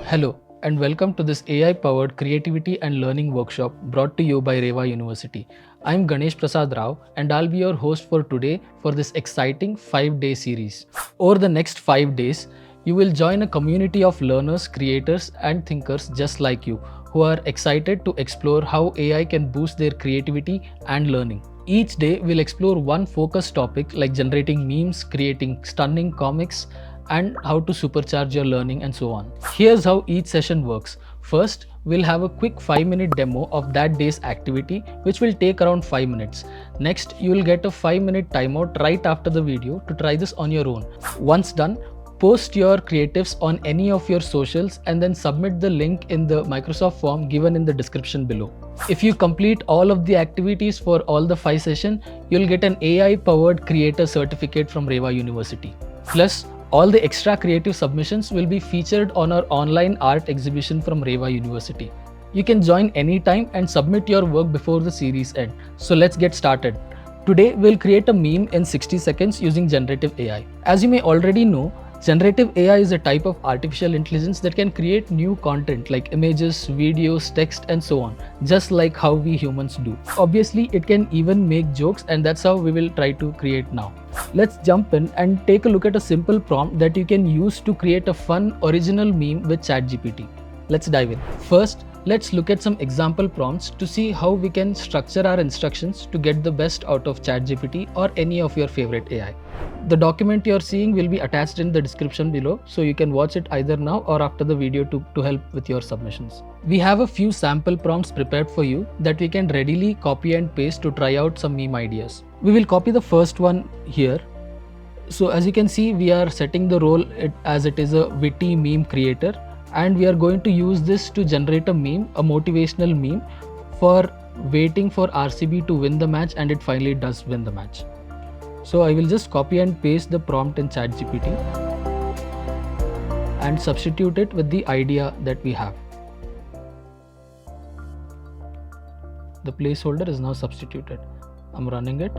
Hello, and welcome to this AI powered creativity and learning workshop brought to you by REVA University. I'm Ganesh Prasad Rao, and I'll be your host for today for this exciting 5-day series. Over the next 5 days, you will join a community of learners, creators, and thinkers just like you who are excited to explore how AI can boost their creativity and learning. Each day, we'll explore one focused topic like generating memes, creating stunning comics, and how to supercharge your learning and so on. Here's how each session works. First, we'll have a quick 5-minute demo of that day's activity, which will take around 5 minutes. Next, you will get a 5-minute timeout right after the video to try this on your own. Once done, post your creatives on any of your socials and then submit the link in the Microsoft form given in the description below. If you complete all of the activities for all the 5 sessions, you'll get an AI powered creator certificate from REVA University. Plus, all the extra creative submissions will be featured on our online art exhibition from REVA University. You can join anytime and submit your work before the series ends. So let's get started. Today, we'll create a meme in 60 seconds using generative AI. As you may already know, generative AI is a type of artificial intelligence that can create new content like images, videos, text, and so on, just like how we humans do. Obviously, it can even make jokes, and that's how we will try to create now. Let's jump in and take a look at a simple prompt that you can use to create a fun, original meme with ChatGPT. Let's dive in. First, let's look at some example prompts to see how we can structure our instructions to get the best out of ChatGPT or any of your favorite AI. The document you're seeing will be attached in the description below, so you can watch it either now or after the video to help with your submissions. We have a few sample prompts prepared for you that we can readily copy and paste to try out some meme ideas. We will copy the first one here. So as you can see, we are setting the role as it is a witty meme creator, and we are going to use this to generate a meme, a motivational meme for waiting for RCB to win the match, and it finally does win the match. So I will just copy and paste the prompt in ChatGPT and substitute it with the idea that we have. The placeholder is now substituted. I'm running it.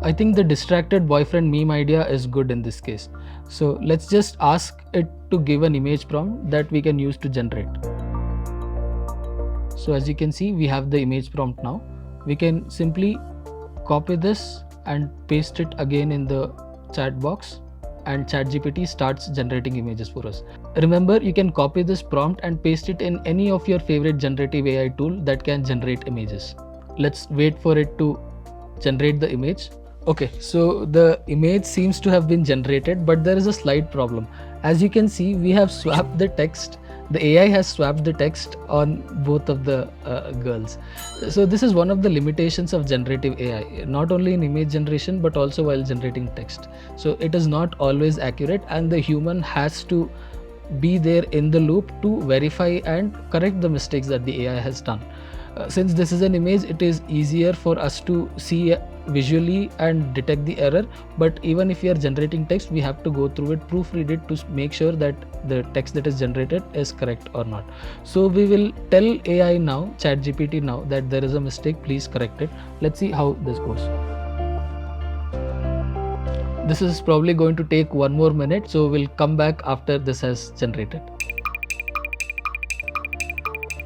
I think the distracted boyfriend meme idea is good in this case. So let's just ask it to give an image prompt that we can use to generate. So as you can see, we have the image prompt now. We can simply copy this and paste it again in the chat box, and ChatGPT starts generating images for us. Remember, you can copy this prompt and paste it in any of your favorite generative AI tool that can generate images. Let's wait for it to generate the image. Okay, so the image seems to have been generated, but there is a slight problem. As you can see, we have swapped the text. The AI has swapped the text on both of the girls. So this is one of the limitations of generative AI, not only in image generation, but also while generating text. So it is not always accurate, and the human has to be there in the loop to verify and correct the mistakes that the AI has done. Since this is an image, it is easier for us to see visually and detect the error, but even if we are generating text, we have to go through it, proofread it to make sure that the text that is generated is correct or not. So we will tell AI now, ChatGPT now, that there is a mistake, please correct it. Let's see how this goes. This is probably going to take 1 more minute, so we'll come back after this has generated.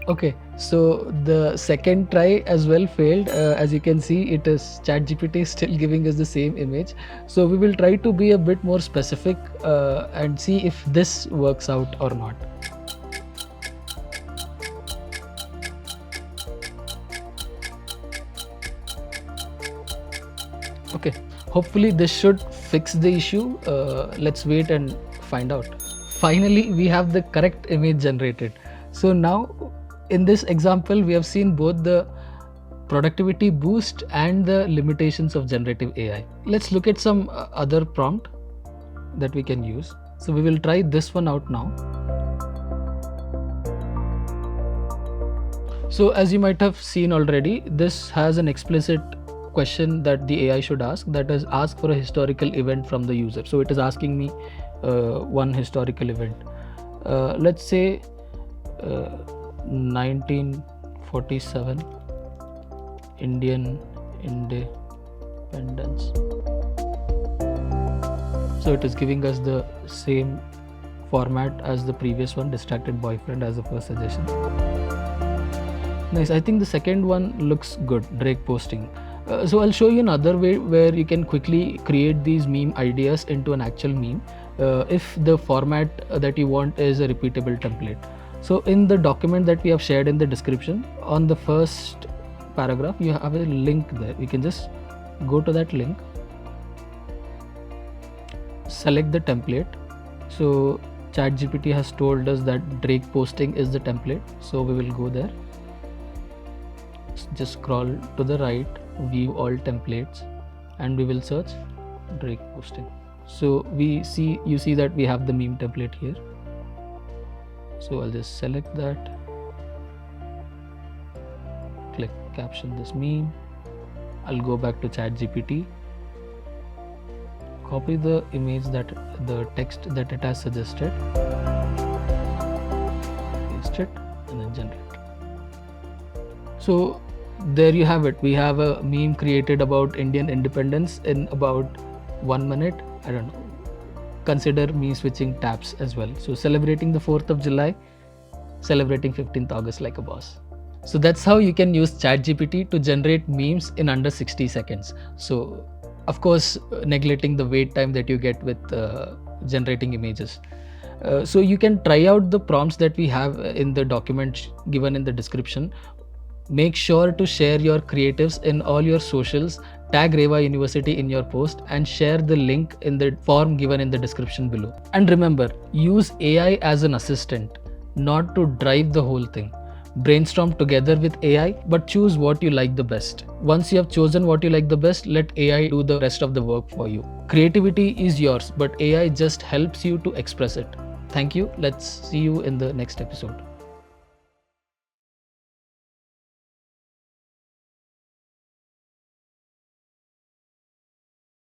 Okay, so the second try as well failed. As you can see, it is ChatGPT still giving us the same image. So we will try to be a bit more specific and see if this works out or not. Okay, hopefully this should fix the issue. Let's wait and find out. Finally, we have the correct image generated. So now, in this example, we have seen both the productivity boost and the limitations of generative AI. Let's look at some other prompt that we can use. So we will try this one out now. So as you might have seen already, this has an explicit question that the AI should ask, that is, ask for a historical event from the user. So it is asking me one historical event. Let's say 1947 Indian independence. So it is giving us the same format as the previous one, distracted boyfriend, as the first suggestion. Nice. I think the second one looks good, Drake posting. So I'll show you another way where you can quickly create these meme ideas into an actual meme if the format that you want is a repeatable template. So in the document that we have shared in the description, on the first paragraph, you have a link there. You can just go to that link, select the template. So ChatGPT has told us that Drake posting is the template. So we will go there. Just scroll to the right, view all templates, and we will search Drake posting. So you see that we have the meme template here. So I'll just select that, click caption this meme. I'll go back to ChatGPT, copy the image the text that it has suggested, paste it, and then generate. So there you have it. We have a meme created about Indian independence in about 1 minute. I don't know. Consider me switching tabs as well. So celebrating the 4th of July, celebrating 15th August like a boss. So that's how you can use ChatGPT to generate memes in under 60 seconds. So of course, neglecting the wait time that you get with generating images. So you can try out the prompts that we have in the document given in the description. Make sure to share your creatives in all your socials, tag REVA University in your post, and share the link in the form given in the description below. And remember, use AI as an assistant, not to drive the whole thing. Brainstorm together with AI, but choose what you like the best. Once you have chosen what you like the best, let AI do the rest of the work for you. Creativity is yours, but AI just helps you to express it. Thank you. Let's see you in the next episode.